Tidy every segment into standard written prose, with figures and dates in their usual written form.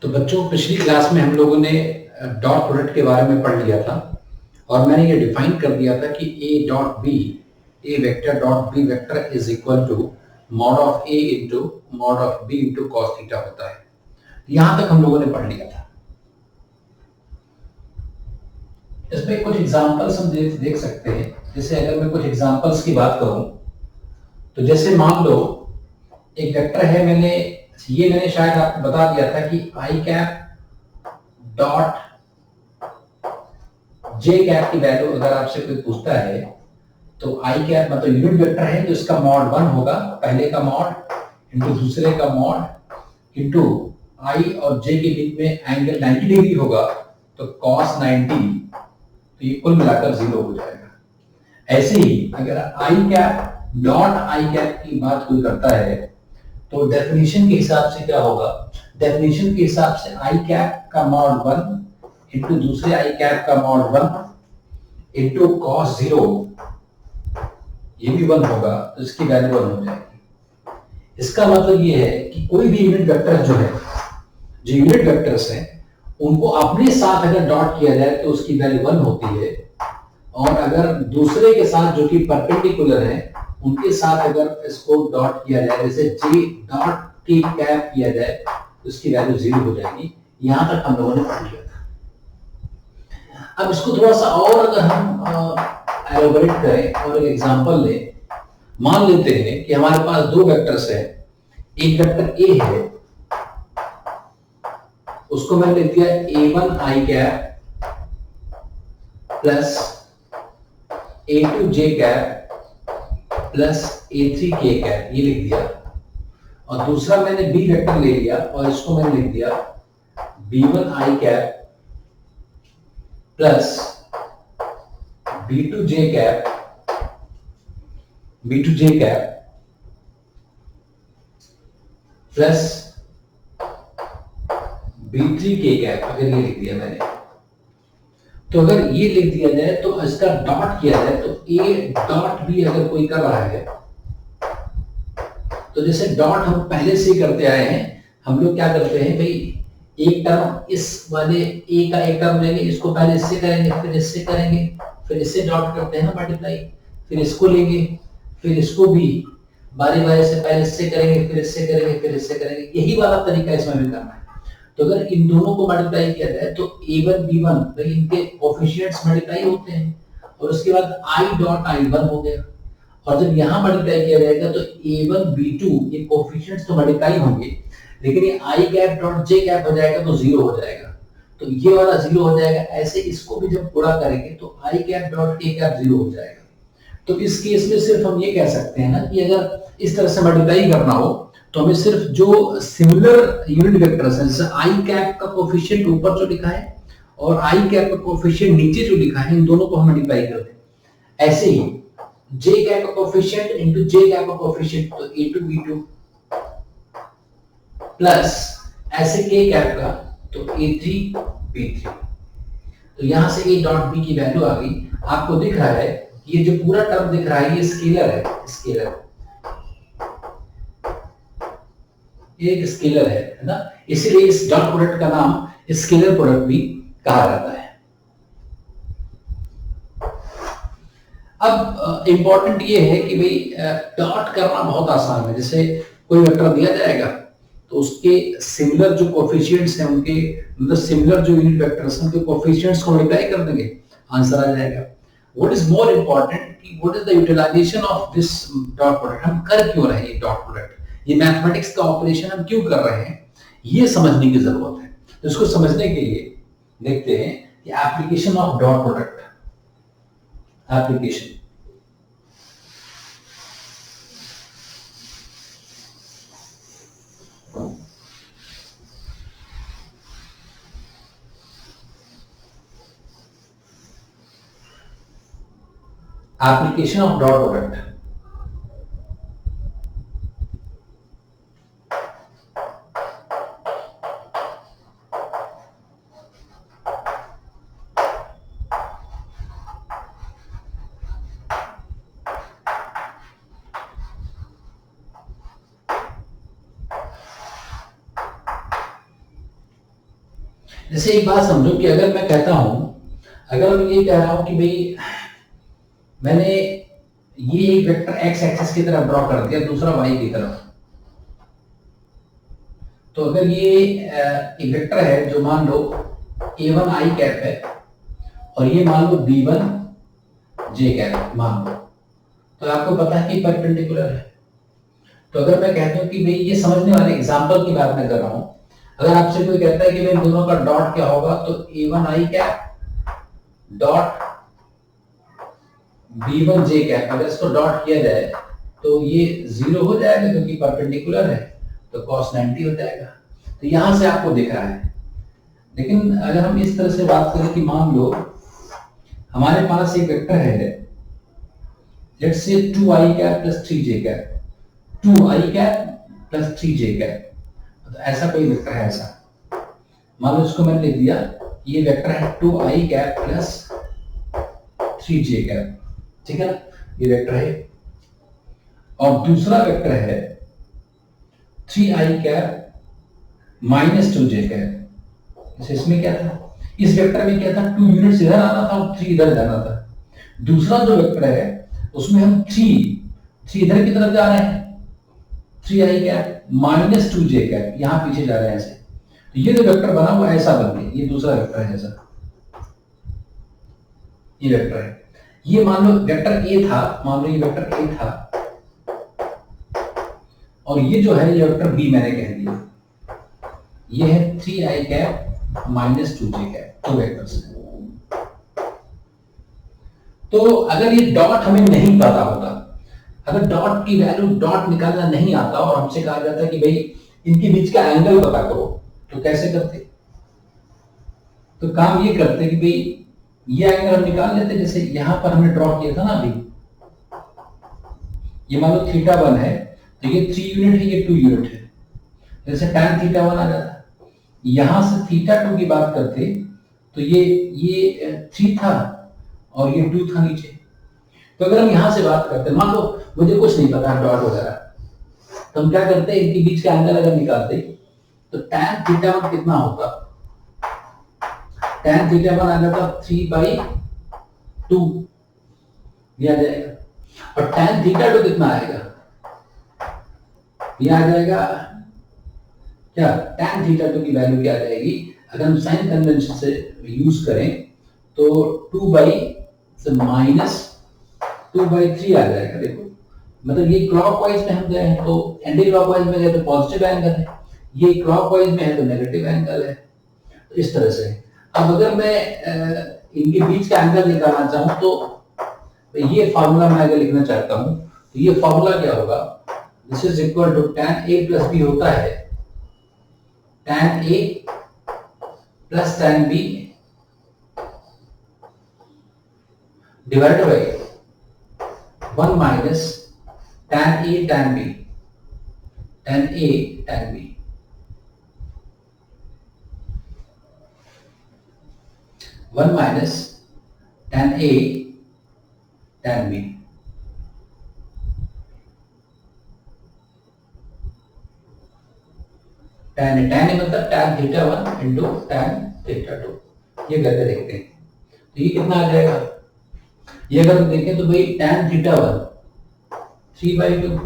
तो बच्चों, पिछली क्लास में हम लोगों ने डॉट प्रोडक्ट के बारे में पढ़ लिया था और मैंने ये डिफाइन कर दिया था कि A dot B, A vector dot B vector is equal to mod of A into mod of B into cos theta होता है। यहां तक हम लोगों ने पढ़ लिया था। इसमें कुछ एग्जांपल्स हम देख सकते हैं। जैसे अगर मैं कुछ एग्जांपल्स की बात करूं तो जैसे मान लो एक वेक्टर है, मैंने शायद आपको बता दिया था कि आई कैप डॉट जे कैप की वैल्यू अगर आपसे कोई पूछता है तो आई कैप मतलब यूनिट वेक्टर है तो इसका मॉड 1 होगा, पहले का मॉड इंटू दूसरे का मॉड इंटू आई और जे के बीच में एंगल 90 डिग्री होगा तो cos 90, तो ये कुल मिलाकर 0 हो जाएगा। ऐसे ही अगर आई कैप डॉट आई कैप की बात कोई करता है तो डेफिनेशन के हिसाब से क्या होगा, डेफिनेशन के हिसाब से आई कैप का मॉड 1 इंटू दूसरे आई कैप का मॉड 1 इंटू cos 0, ये भी 1 होगा तो इसकी वैल्यू 1 हो जाएगी। इसका मतलब ये है कि कोई भी यूनिट वेक्टर जो है, जो यूनिट वेक्टर्स हैं उनको अपने साथ अगर डॉट किया जाए तो उसकी वैल्यू 1 होती है, और अगर दूसरे के साथ जो कि परपेंडिकुलर है उनके साथ अगर इसको डॉट किया जाए, जैसे जे डॉट टी कैप किया जाए तो इसकी वैल्यू 0 हो जाएगी। यहां तक हम लोगों ने पढ़ लिया था। अब इसको थोड़ा सा और अगर हम एलोबरेट करें और एक एग्जांपल लें, मान लेते हैं कि हमारे पास दो वेक्टर्स हैं। एक वेक्टर ए है, उसको मैंने लिख दिया a1 i cap plus a2 j cap plus a3 k cap, ये लिख दिया। और दूसरा मैंने b वेक्टर ले लिया और इसको मैंने लिख दिया b1 i cap plus b2 j cap plus b3 k cap, अगर ये लिख दिया मैंने। तो अगर ये लिख दिया जाए तो इसका डॉट किया जाए तो a डॉट भी अगर कोई कर रहा है तो जैसे डॉट हम पहले से ही करते आए हैं, हम लोग क्या करते हैं भाई, एक टर्म इस वाले ए का एक टर्म लेंगे, इसको पहले इससे करेंगे, फिर इससे करेंगे, फिर इससे डॉट करते हैं ना मल्टीप्लाई, फिर इसको लेंगे, फिर इसको भी बारी बारी से पहले इससे करेंगे, फिर इससे करेंगे, फिर इससे करेंगे। यही वाला तरीका इसमें भी करना है। तो अगर इन दोनों को मल्टीप्लाई किया जाए तो a1 b1 भाई इनके कोएफिशिएंट्स मल्टीप्लाई होते हैं, और उसके बाद i डॉट i1 हो गया। और जब यहां मल्टीप्लाई किया जाएगा तो a1 b2 ये कोएफिशिएंट्स तो मल्टीप्लाई होंगे, लेकिन ये i cap dot j cap हो जाएगा तो 0 हो जाएगा, तो ये वाला 0 हो जाएगा। ऐसे इसको भी जब गुणा करेंगे तो i cap dot k cap 0 हो जाएगा। तो इस केस में सिर्फ हम ये कह सकते हैं ना कि अगर इस तरह से मल्टीप्लाई करना हो तो हमें सिर्फ जो सिमिलर यूनिट वेक्टर्स हैं, जैसे आई कैप का कोएफिशिएंट ऊपर जो लिखा है और आई कैप का कोएफिशिएंट नीचे जो लिखा है, इन दोनों को हम मल्टीप्लाई कर दें। ऐसे ही जे कैप का कोएफिशिएंट इनटू जे कैप का कोएफिशिएंट तो a2 b2 प्लस ऐसे के कैप का तो a3 b3। तो यहां से a डॉट b की वैल्यू आ गई। आपको दिख रहा है ये जो पूरा टर्म दिख रहा है ये स्केलर है, स्केलर एक स्केलर है ना, इसीलिए इस डॉट प्रोडक्ट का नाम स्केलर प्रोडक्ट भी कहा जाता है। अब इंपॉर्टेंट ये है कि भाई डॉट करना बहुत आसान है। जैसे कोई वेक्टर दिया जाएगा तो उसके सिमिलर जो कोएफिशिएंट्स हैं, उनके मतलब सिमिलर जो यूनिट वेक्टर्स हैं उनके कोएफिशिएंट्स को मल्टीप्लाई कर देंगे, आंसर आ जाएगा। व्हाट इज मोर इंपॉर्टेंट कि what is the utilization of this dot product, हम कर क्यों रहे हैं ये डॉट प्रोडक्ट, ये मैथमेटिक्स का ऑपरेशन हम क्यों कर रहे हैं, ये समझने की जरूरत है। तो इसको समझने के लिए देखते हैं कि application of dot product. Application application of dot product। जैसे एक बात समझो कि अगर मैं कहता हूं, अगर मैं ये कह रहा हूं कि भाई मैंने ये एक वेक्टर एक्स एक्सिस की तरफ ड्रॉ कर दिया, दूसरा वाई की तरफ, तो अगर ये एक वेक्टर है जो मान लो a1 i कैप है और ये मान लो b1 j कैप मान लो, तो आपको पता है कि परपेंडिकुलर है। तो अगर मैं कहता हूं कि भाई ये समझने वाले एग्जांपल की बात मैं कर रहा हूं, अगर आपसे कोई कहता है कि भाई दोनों का डॉट क्या होगा, तो a1 i cap dot b1 j cap, अगर इसको डॉट किया जाए तो ये 0 हो जाएगा क्योंकि परपेंडिकुलर है, तो cos 90 हो जाएगा। तो यहां से आपको दिख रहा है। लेकिन अगर हम इस तरह से बात करें कि मान लो हमारे पास एक वेक्टर है, let's say 2i cap plus 3j cap, 2i cap plus 3j cap, तो ऐसा कोई वेक्टर है, ऐसा मान लो इसको मैंने लिख दिया, ये वेक्टर है 2i cap plus 3j cap, ठीक है ना, ये वेक्टर है। और दूसरा वेक्टर है 3i cap minus 2j cap. इसमें क्या था, इस वेक्टर में क्या था, 2 यूनिट्स इधर आना था और 3 इधर जाना था। दूसरा जो वेक्टर है उसमें हम 3 इधर की तरफ जा रहे हैं, 3i cap minus 2j cap, यहां पीछे जा रहे हैं ऐसे। तो ये जो वेक्टर बना वो ऐसा बन गया, ये दूसरा वेक्टर है ऐसा, ये वेक्टर है। ये मान लो वेक्टर ए था, मान लो ये वेक्टर ए था, और ये जो है ये वेक्टर बी मैंने कह दिया, ये है 3i cap minus 2j cap, दो वेक्टर्स हैं। तो अगर ये डॉट हमें नहीं पता होता, अगर डॉट की वैल्यू डॉट निकालना नहीं आता और हमसे कहा जाता है कि भाई इनके बीच का एंगल पता करो, तो कैसे करते? तो काम ये करते कि भाई ये एंगल हम निकाल लेते, जैसे यहां पर हमने ड्रॉ किया था ना अभी, ये मान लो θ1 है, तो ये 3 यूनिट है, ये 2 यूनिट है, जैसे tan θ1 आ जाता। यहां से θ2 की बात करते तो ये 3 था और ये 2 था नीचे। तो अगर हम यहां से बात करते, मान लो मुझे कुछ नहीं पता डॉट वगैरह, तो हम क्या करते, इनके बीच का एंगल अगर निकालते तो tan θ1 कितना होता, tan θ1 आ जाता 3/2 दिया जाएगा, और tan θ2 कितना आएगा, ये आ जाएगा क्या, tan θ2 की वैल्यू क्या आ जाएगी, अगर हम साइन कन्वेंशन से यूज करें तो 2/-3 आ जाएगा। देखो मतलब ये क्लॉकवाइज में हम गए हैं तो एंटी क्लॉकवाइज में गए तो पॉजिटिव एंगल है, ये क्लॉकवाइज में है तो नेगेटिव एंगल है, तो इस तरह से। अब अगर मैं इनके बीच का एंगल निकालना चाहूं तो ये फार्मूला मैं अगर लिखना चाहता हूं तो ये फार्मूला क्या होगा, this is equal to tan a plus b होता है tan a प्लस tan b divided by 1 minus tan a tan b, tan a tan b, 1 minus tan a tan b। tan a मतलब tan θ1 into tan θ2, ये करके देखते हैं तो ये कितना आ जाएगा। ये अगर हम देखें तो भाई tan θ1 3/2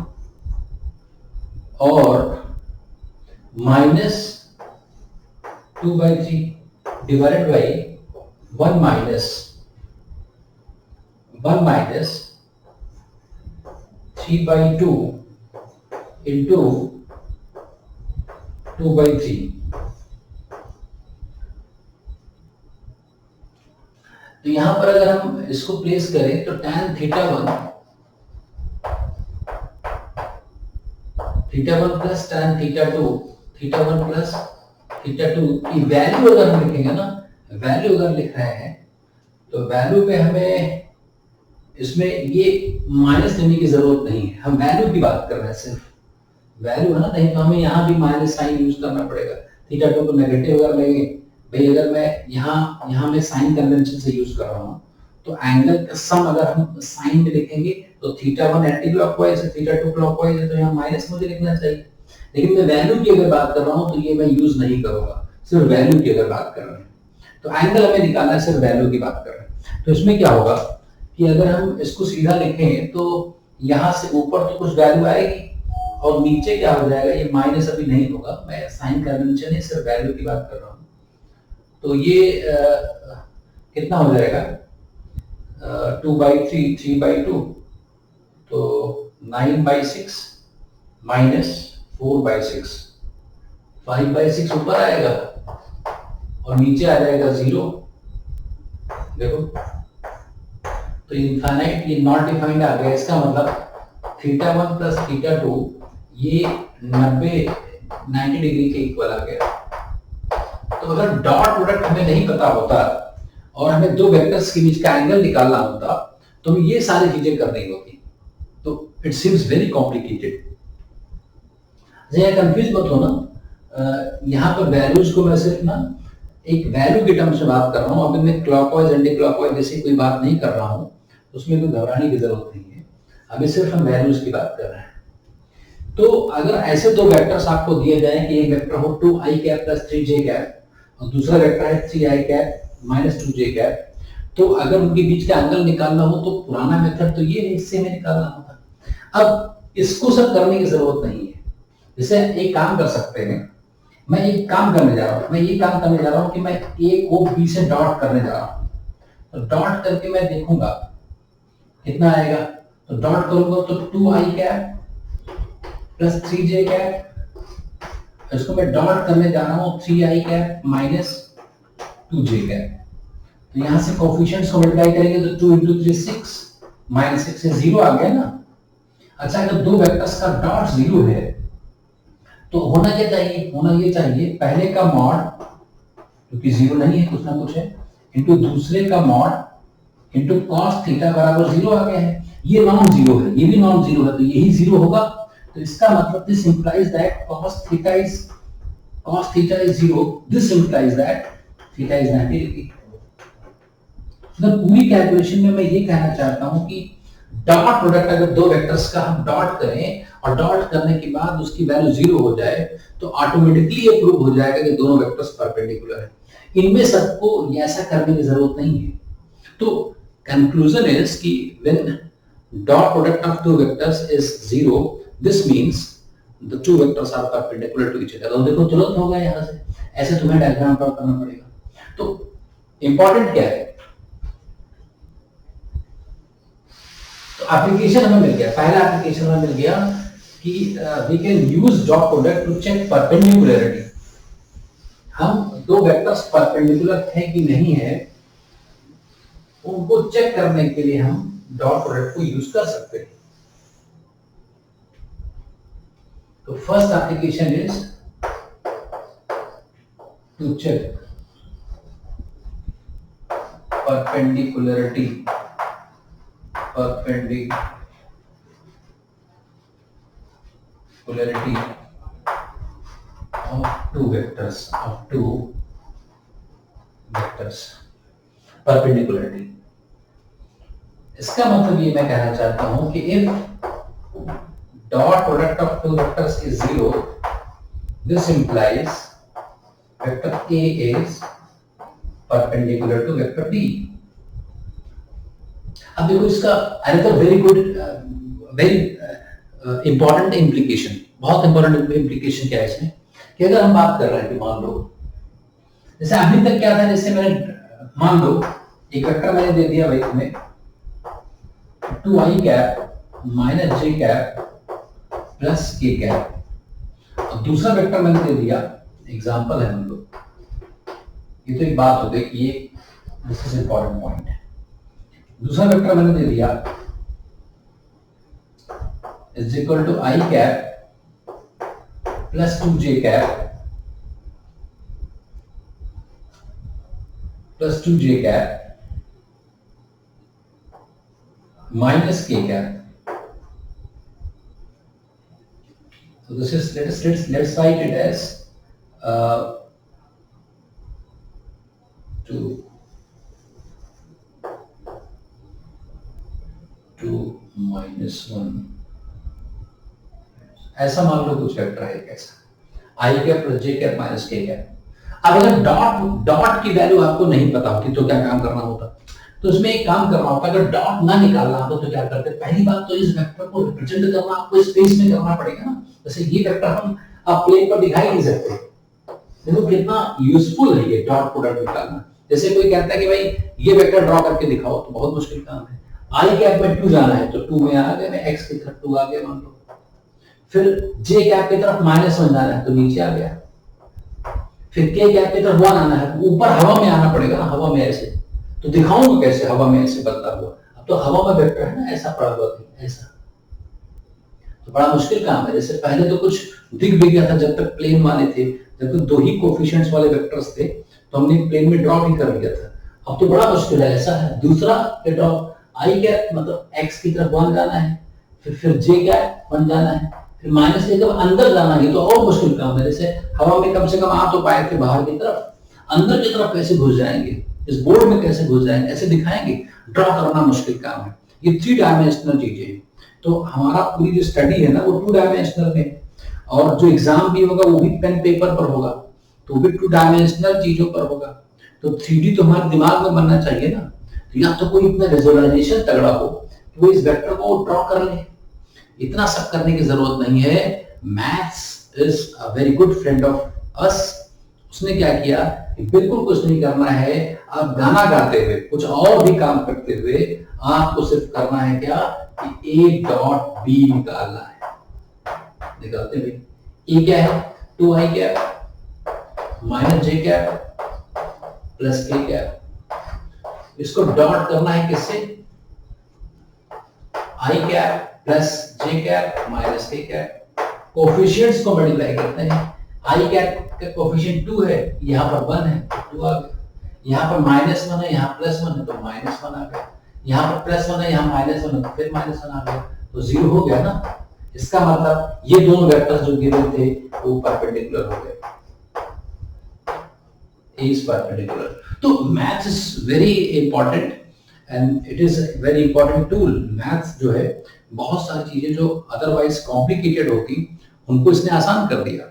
और minus 2/3 divided by 1 minus 3/2 into 2/3। तो यहां पर अगर हम इसको प्लेस करें तो tan θ1 प्लस tan θ2, θ1 प्लस θ2 की वैल्यू अगर हम लिखेंगे ना, वैल्यू अगर लिख रहे हैं तो वैल्यू पे हमें इसमें ये माइनस लेने की जरूरत नहीं है, हम वैल्यू की बात कर रहे हैं, सिर्फ वैल्यू है ना, नहीं तो हमें यहाँ भी माइनस साइन यूज करना पड़ेगा, θ2 को नेगेटिव अगर लेंगे भाई, अगर मैं यहाँ मैं साइन कन्वेंशन से यूज कर रहा हूँ तो एंगल का सम अगर हम साइन में लिखेंगे तो θ1 एंटी क्लॉकवाइज है, θ2 क्लॉकवाइज है, तो यहाँ माइनस मुझे लिखना चाहिए। लेकिन मैं वैल्यू की अगर बात कर रहा हूँ तो ये मैं यूज नहीं करूंगा, सिर्फ वैल्यू की अगर बात कर रहे हैं, तो एंगल हमें निकालना है, सिर्फ वैल्यू की बात कर रहे हैं। तो इसमें क्या होगा कि अगर हम इसको सीधा लिखें तो यहाँ से ऊपर तो कुछ वैल्यू आएगी और नीचे क्या हो जाएगा, ये माइनस अभी नहीं होगा, मैं साइन कन्वेंशन है, सिर्फ वैल्यू की बात कर रहा हूँ। तो ये कितना हो जाएगा, 2/3, 3/2, तो 9/6 माइनस 4/6, 5/6 ऊपर आएगा और नीचे आ जाएगा 0। देखो तो इनफाइनाइट, ये नॉट डिफाइंड आ गया, इसका मतलब θ1 प्लस θ2 ये 90 डिग्री के इक्वल आ गया। तो अगर डॉट प्रोडक्ट हमें नहीं पता होता और हमें दो वेक्टर्स के बीच का एंगल निकालना होता तो ये सारी चीजें करनी होती, तो it seems very complicated. Confuse मत होना, यहाँ पर वैल्यूज को मैं सिर्फ ना एक वैल्यू के टर्म से बात कर रहा हूँ, अभी मैं क्लॉकवाइज एंटी क्लॉकवाइज जैसी कोई बात नहीं कर रहा हूँ, उसमें कोई घबराने की जरूरत नहीं है, अभी सिर्फ हम वैल्यूज की बात कर रहे हैं। तो अगर ऐसे दो वेक्टर्स आपको दिए जाए कि एक वेक्टर हो 2i प्लस 3j और दूसरा वेक्टर है 3i माइनस 2j, तो अगर उनके बीच का एंगल निकालना हो तो पुराना मेथड तो ये हिस्से में निकालना होता। अब इसको सब करने की जरूरत नहीं है, जैसे एक काम कर सकते हैं, मैं एक काम करने जा रहा हूँ, मैं ये काम करने जा रहा हूँ कि मैं ए को बी से डॉट करने जा रहा हूँ, तो डॉट करके मैं देखूंगा कितना आएगा, तो डॉट करूंगा तो 2i प्लस 3j, इसको मैं डॉट करने जा रहा हूँ 3i माइनस 2j। तो यहां से कोफिशिएंट्स को मल्टीप्लाई करेंगे तो 2 into 3 6 माइनस 6 से 0 आ गया ना। अच्छा, अगर दो वेक्टर्स का डॉट 0 है तो होना क्या चाहिए, होना ये चाहिए पहले का मॉड, क्योंकि 0 नहीं है कुछ ना कुछ है, इंटू दूसरे का मॉड इंटू cos थीटा बराबर 0 आ गया है। ये नॉन जीरो है, ये भी नॉन जीरो है, तो यही 0 होगा। तो इसका मतलब this implies that cos theta is 0, this implies that theta is 90 degree. तो पूरी कैलकुलेशन में मैं ये कहना चाहता हूं कि डॉट प्रोडक्ट अगर दो वेक्टर्स का हम डॉट करें और डॉट करने के बाद उसकी वैल्यू 0 हो जाए तो ऑटोमेटिकली ये प्रूव हो जाएगा कि दोनों वेक्टर्स परपेंडिकुलर है। इनमें सबको ऐसा करने की जरूरत नहीं है। तो कंक्लूजन इज कि when dot product of two vectors is 0, this means the two vectors are perpendicular to each other. तो देखो तुरंत होगा, यहां से ऐसे तुम्हें डायग्राम ड्रॉ करना पड़ेगा। तो इंपॉर्टेंट क्या है, तो एप्लीकेशन हमें मिल गया, पहला एप्लीकेशन हमें मिल गया कि we can use dot product to check perpendicularity. हम दो वेक्टर्स परपेंडिकुलर है कि नहीं है उनको चेक करने के लिए हम डॉट प्रोडक्ट को यूज कर सकते हैं। तो first application is to check perpendicularity of two vectors, perpendicularity। इसका मतलब ये मैं कहना चाहता हूं कि if dot product of two vectors is 0, this implies vector A is perpendicular to vector B। अब देखो इसका another very good very important implication, बहुत इंपॉर्टेंट implication क्या है इसमें कि अगर हम बात कर रहे हैं कि मान लो जैसे अभी तक क्या था, जैसे मैंने मान लो एक वेक्टर मैंने दे दिया भाई तुम्हें 2i minus j plus k, और दूसरा वेक्टर मैंने दे दिया, एग्जांपल है हम लोग, ये तो एक बात हो गई कि ये दिस इज इंपॉर्टेंट पॉइंट है। दूसरा वेक्टर मैंने दे दिया is equal to i plus 2j plus 2j minus k। So this is let's write it as 2 minus 1, ऐसा मान लो कुछ वेक्टर है कैसा i plus j minus k। अब अगर डॉट डॉट की वैल्यू आपको नहीं पता होती तो क्या काम करना होता, तो इसमें एक काम करना होता, अगर डॉट ना निकालना हो तो क्या करते, पहली बात तो इस वेक्टर को रिप्रेजेंट करना आपको स्पेस में करना पड़ेगा ना। जैसे ये वेक्टर हम आप प्लेन पर दिखाई नहीं सकते, देखो कितना यूजफुल है ये डॉट प्रोडक्ट निकालना। जैसे कोई कहता है कि भाई ये वेक्टर ड्रॉ करके दिखाओ, तो बहुत मुश्किल काम है। आई कैप में 2 जाना है तो 2 में आ गया, मैं एक्स की तरफ 2 आ गया मान लो, फिर जे कैप की तरफ -1 जाना है तो नीचे आ गया, फिर के कैप की तरफ 1 आना है तो ऊपर हवा में आना पड़ेगा ना, हवा में ऐसे, तो दिखाऊंगा कैसे हवा में ऐसे बनता हुआ, अब तो हवा में वेक्टर है ना, ऐसा पड़ा हुआ ऐसा, तो बड़ा मुश्किल काम है। जैसे पहले तो कुछ दिख भी गया था जब तक प्लेन वाले थे, जब तक 2 ही कोफिशिएंट्स वाले वेक्टर्स थे तो हमने प्लेन में ड्रॉ भी कर लिया था, अब तो बड़ा मुश्किल है। ऐसा है दूसरा के ड्रॉ आई कैप मतलब एक्स की तरफ 1 जाना है, फिर जे कैप 1 जाना है, फिर माइनस के जब अंदर जाना है तो और मुश्किल काम है। जैसे हवा में कम से कम आ तो पाए थे बाहर की तरफ, अंदर की तरफ कैसे घुस जाएंगे, इस बोर्ड में कैसे घुस जाएंगे, ऐसे दिखाएंगे, ड्रॉ करना मुश्किल काम है। ये 3 डायमेंशनल चीजें, तो हमारा पूरी जो स्टडी है ना वो 2 डायमेंशनल में, और जो एग्जाम भी होगा वो भी पेन पेपर पर होगा, तो वो भी 2 डायमेंशनल चीजों पर होगा। तो 3D तो हमारे दिमाग में बनना चाहिए ना, तो या तो कोई इतना विजुअलाइजेशन तगड़ा हो कि वो इस वेक्टर को ड्रॉ कर ले, इतना सब करने की जरूरत नहीं है। Maths is a very good friend of us. उसने क्या किया कि बिल्कुल कुछ नहीं करना है, आप गाना गाते हुए कुछ और भी काम करते हुए आपको सिर्फ करना है क्या कि ए डॉट बी निकालना है। निकालते हुए ए क्या है, 2i कैप माइनस जे कैप प्लस के कैप, इसको डॉट करना है किससे, आई कैप प्लस जे कैप माइनस के कैप, कोफिशिएंट्स को मल्टीप्लाई करते हैं। आई कैप का कोफिशिएंट 2 है, यहाँ पर 1 है तो 2 आ गया, यहाँ पर -1 है, यहाँ +1 है तो -1 आ गया, यहाँ पर +1 है, यहाँ -1 है तो फिर -1 आ गया, तो 0 हो गया ना। इसका मतलब ये दोनों वेक्टर्स जो गिवन थे वो परपेंडिकुलर हो गए, इज परपेंडिकुलर। तो maths is very important and it is very important tool. Maths जो है बहुत सारी चीजें जो अदरवाइज कॉम्प्लिकेटेड होती उनको इसने आसान कर दिया।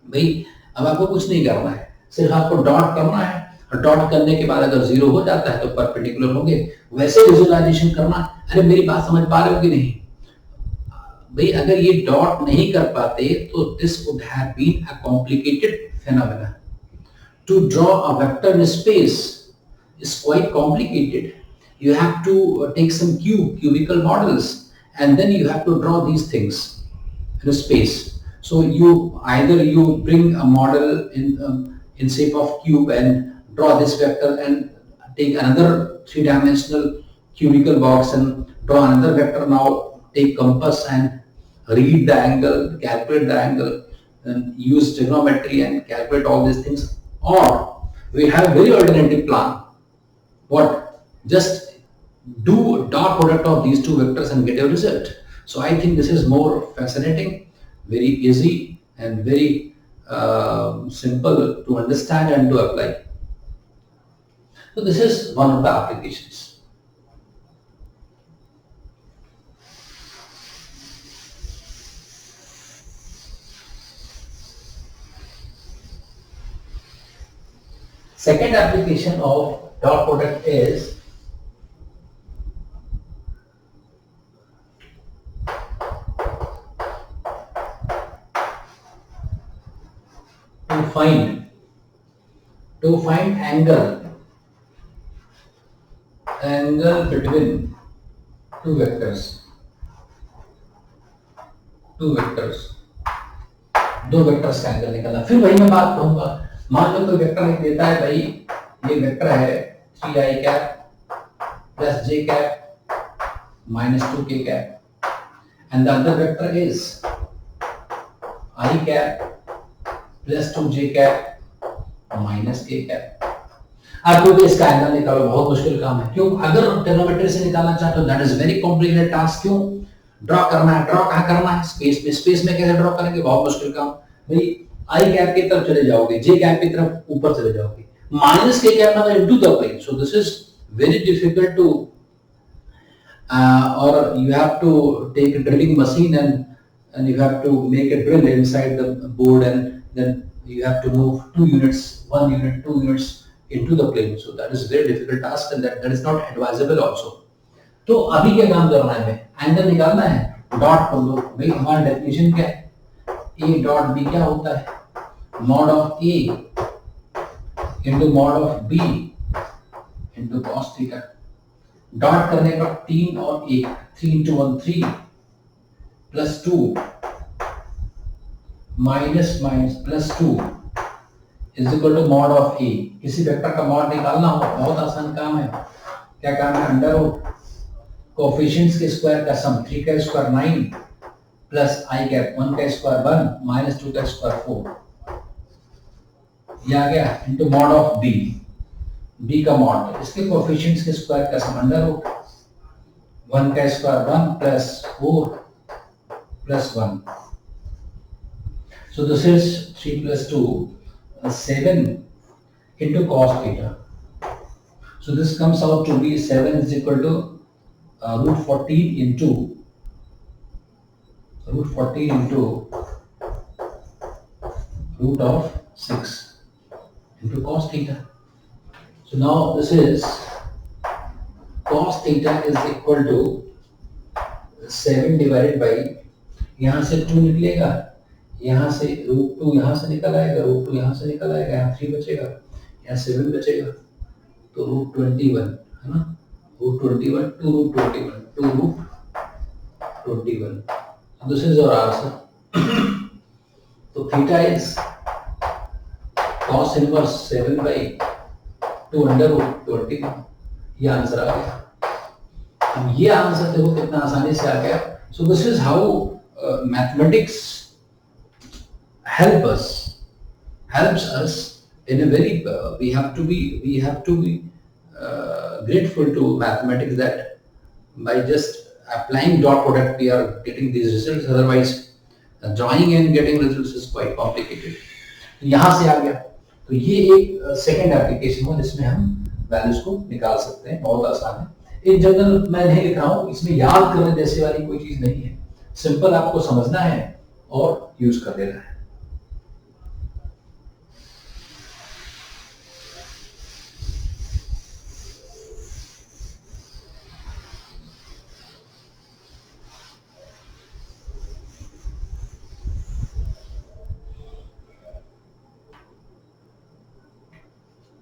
भाई अब आपको कुछ नहीं करना है, सिर्फ आपको डॉट करना है, और डॉट करने के बाद अगर 0 हो जाता है तो परपेंडिकुलर होंगे, वैसे विजुअलाइजेशन करना। अरे मेरी बात समझ पा रहे हो कि नहीं भाई, अगर ये डॉट नहीं कर पाते तो this would have been a complicated phenomena. To draw a vector in space is quite complicated. You have to take some cubical models, and then you have to draw these things in space. So you bring a model in shape of cube and draw this vector, and take another 3-dimensional cubical box and draw another vector. Now take compass and read the angle, calculate the angle, and use trigonometry and calculate all these things. Or we have very alternative plan. What? Just do dot product of these 2 vectors and get a result. So I think this is more fascinating, very easy, and very simple to understand and to apply. So this is one of the applications. Second application of dot product is to find angle between two vectors. दो vectors का angle निकालना। फिर वही मैं बात कहूंगा, मान लो कोई वेक्टर एक देता है, भाई ये वेक्टर है 3i cap plus J cap minus 2k cap, and the other vector is i cap plus 2j cap minus k cap. आपको तो इसका एंगल निकालो, बहुत मुश्किल काम है। क्यों? अगर ट्रिग्नोमेट्री से निकालना चाहते हो that is very complicated task. क्यों? ड्रॉ करना है, ड्रॉ कहाँ करना है, स्पेस में। स्पेस में कैसे ड्रॉ करेंगे, बहुत मुश्किल काम। भाई आई कैप की तरफ चले जाओगे, जे कैप की तरफ ऊपर चले जाओगे, माइनस के कैप मतलब into the plane. So this is very difficult to or you have to take a drilling machine and you have to make a drill inside the board and then you have to move 2 units, 1 unit, 2 units into the plane. So that is a very difficult task and that is not advisable also. तो अभी क्या काम करना है, हमें angle निकालना है, dot कर लो भाई। हमारा डेफिनेशन क्या है, ए डॉट बी क्या होता है, mod of A into mod of B into cos theta. Dot करने पर 3 और 1, 3 इंटू 1 3 plus 2 minus minus plus 2 is equal to mod of A. किसी वेक्टर का मॉड निकालना हो बहुत आसान काम है। क्या काम है, अंडर रूट कोएफिशिएंट्स के स्क्वायर का सम, 3 का स्क्वायर 9 प्लस आई कैप 1 का स्क्वायर 1 माइनस 2 का स्क्वायर 4, ये आ गया into mod of B. B का मॉड इसके कोएफिशिएंट्स के स्क्वायर का सम अंडर रूट 1 का square 1 plus 4 plus 1। So this is 3 plus 2 7 into cos theta. So this comes out to be 7 is equal to root 14 into root of 6 into cos theta. So now this is cos theta is equal to 7 divided by, यहाँ से 2 निकलेगा, यहाँ से root 2 यहाँ से निकल आएगा, root 2 यहाँ से निकल आएगा, यहाँ 3 बचेगा, यहाँ 7 बचेगा, तो रूट 21 है ना, root 21 2 root 21 2 root 21। This is our answer. तो theta is cos inverse 7 by 2 under root 21, ये आंसर आ गया। अब ये आंसर देखो कितना आसानी से आ गया। सो this is how mathematics helps us in a very we have to be grateful to mathematics that by just applying dot product we are getting these results, otherwise drawing and getting results is quite complicated। तो यहाँ से आ गया, तो ये एक second application है जिसमें हम वैल्यूज को निकाल सकते हैं, बहुत आसान है। एक जनरल मैं नहीं लिख रहा हूँ, इसमें याद करने जैसे वाली कोई चीज नहीं है, सिंपल आपको समझना है और यूज कर देना है।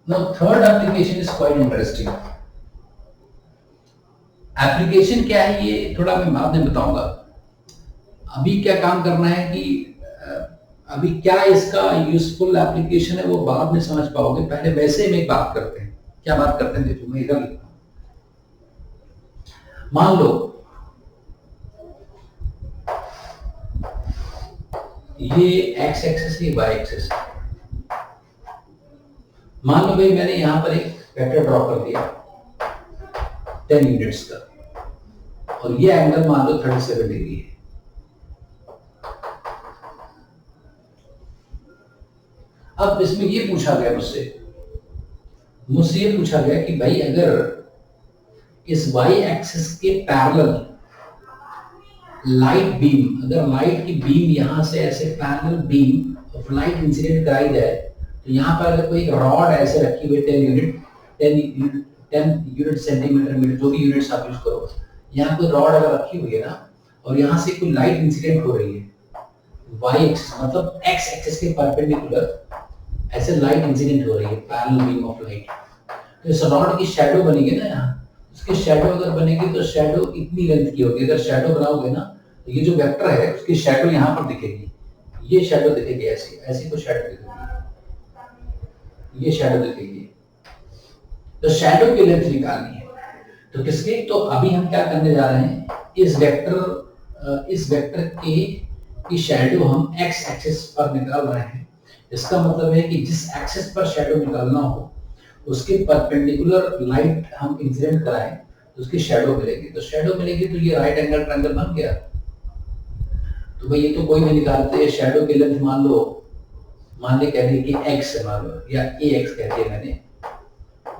Now third application is quite interesting। Application क्या है ये थोड़ा मैं बाद में बताऊंगा। अभी क्या काम करना है कि अभी क्या इसका यूजफुल एप्लीकेशन है वो बाद में समझ पाओगे, पहले वैसे में एक बात करते हैं। क्या बात करते हैं देखो, मैं इधर लिखता हूं। मान लो ये एक्स एक्सिस है, वाई एक्सिस है। मान लो भाई मैंने यहां पर एक वेक्टर ड्रॉ कर दिया 10 यूनिट्स का, और ये एंगल मान लो 37 डिग्री है। अब इसमें ये पूछा गया मुझसे ये पूछा गया कि भाई अगर इस वाई एक्सिस के पैरेलल लाइट बीम, अगर लाइट की बीम यहां से ऐसे parallel beam of light incident कराई जाए, तो यहाँ पर अगर कोई रॉड ऐसे रखी हुई 10 यूनिट सेंटीमीटर मीटर जो भी यूनिट्स आप यूज करो, यहाँ कोई रॉड अगर रखी हुई है ना, और यहाँ से कोई लाइट इंसिडेंट हो रही है वाई एक्सिस मतलब एक्स एक्सिस के परपेंडिकुलर ऐसे लाइट इंसिडेंट हो रही है, पैरेलल बीम ऑफ लाइट, तो इस रॉड की शैडो बनेगी ना यहाँ, उसकी शैडो अगर बनेगी तो शैडो इतनी लेंथ की होगी। अगर शैडो बनाओगे ना तो ये जो वेक्टर है उसकी शैडो यहाँ पर दिखेगी, ये शैडो दिखेगी ऐसी ऐसी तो शैडो दिखेगी, ये शैडो दिखेगी। तो शैडो की लेंथ निकालनी है तो किसकी, तो अभी हम क्या करने जा रहे हैं, इस वेक्टर की शैडो हम एक्स एक्सिस पर निकाल रहे हैं। इसका मतलब है कि जिस एक्सिस पर शैडो निकालना हो उसके परपेंडिकुलर लाइट हम इंसिडेंट कराएं तो उसकी शैडो मिलेगी, तो शैडो मिलेगी तो ये राइट एंगल ट्रायंगल बन गया। तो भाई ये तो कोई भी निकालते हैं, शैडो की लेंथ मान ले कह दी कि x है, मान लो या ax कह दिया मैंने,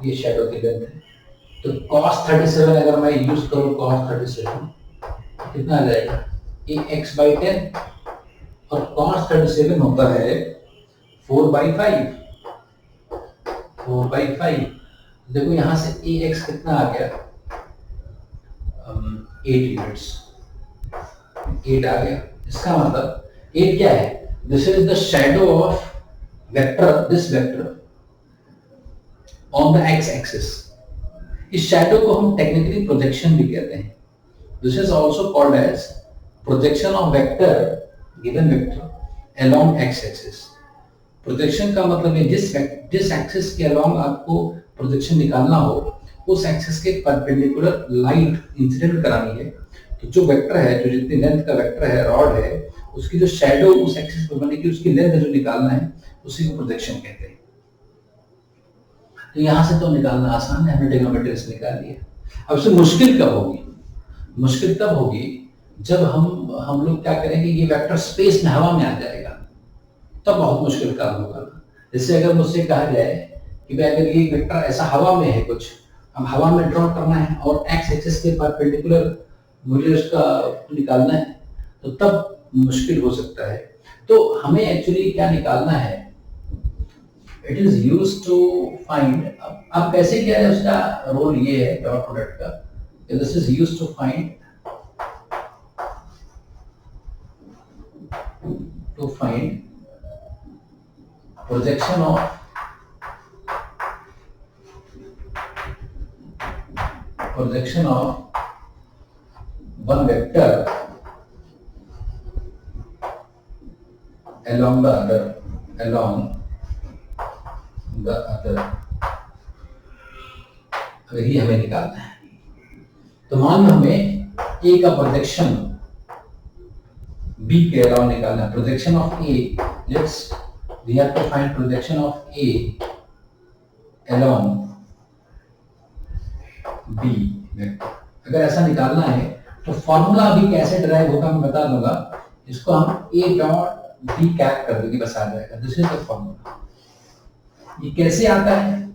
ये शैडो की लेंथ है। तो cos 37 अगर मैं यूज करूं cos 37 कितना आ जाएगा ax by 10, और cos 37 होता है 4/5, 4/5। देखो यहां से ax कितना आ गया, 8 यूनिट्स, 8 आ गया। इसका मतलब 8 क्या है, this is the shadow of vector, this vector on the X axis. इस शैडो को हम टेक्निकली प्रोजेक्शन भी कहते हैं। This is also called as projection of vector given vector along X axis. Projection का मतलब है जिस एक्सिस के अलोंग आपको प्रोजेक्शन निकालना हो, उस एक्सिस के परपेंडिकुलर लाइट इंसिडेंट करानी है। तो जो वेक्टर है, जो जितनी लेंथ का वेक्टर है, रॉड है, उसकी जो शैडो उस एक्सिस पर बनेगी, उसकी लेंथ जो निकालना है, उसी को प्रोजेक्शन कहते हैं। तो यहां से तो निकालना आसान है, हमने ट्रिग्नोमेट्री से निकाल लिया। अब इससे मुश्किल कब होगी, मुश्किल तब होगी जब हम लोग क्या करेंगे, ये वेक्टर स्पेस में हवा में आ जाएगा, तब बहुत मुश्किल काम होगा। जैसे अगर मुझसे कहा जाए कि भाई अगर ये वेक्टर ऐसा हवा में है, कुछ हम हवा में ड्रॉ करना है और एक्स एक्सिस के परपेंडिकुलर मुझे उसका निकालना है, तो तब मुश्किल हो सकता है। तो हमें एक्चुअली क्या निकालना है, it is used to find. अब कैसे किया जाए, उसका रोल ये है डॉट प्रोडक्ट का, this is used to find projection of one vector along the other, यही हमें निकालना है। तो मान लो हमें A का प्रोजेक्शन B के अलावा निकालना है। Projection of A, let's we have to find projection of A along B vector. अगर ऐसा निकालना है तो फॉर्मूला अभी कैसे ड्राइव होगा मैं बता दूंगा। इसको हम A डॉट B कैप कर देंगे, बस आ जाएगा। This is the formula. ये कैसे आता है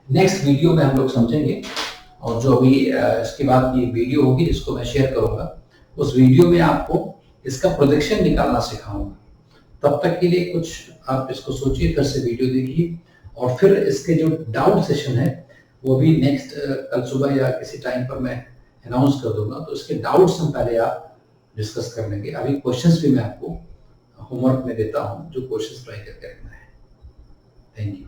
नेक्स्ट वीडियो में हम लोग समझेंगे, और जो अभी इसके बाद ये वीडियो होगी जिसको मैं शेयर करूंगा, उस वीडियो में आपको इसका प्रोजेक्शन निकालना सिखाऊंगा। तब तक के लिए कुछ आप इसको सोचिए, फिर से वीडियो देखिए, और फिर इसके जो डाउट सेशन है वो भी नेक्स्ट कल सुबह या किसी टाइम पर मैं अनाउंस कर दूंगा। तो इसके डाउट्स हम पहले आप डिस्कस कर लेंगे। अभी क्वेश्चंस भी मैं आपको होमवर्क में देता हूं, जो क्वेश्चंस ट्राई करके रखना है। Thank you.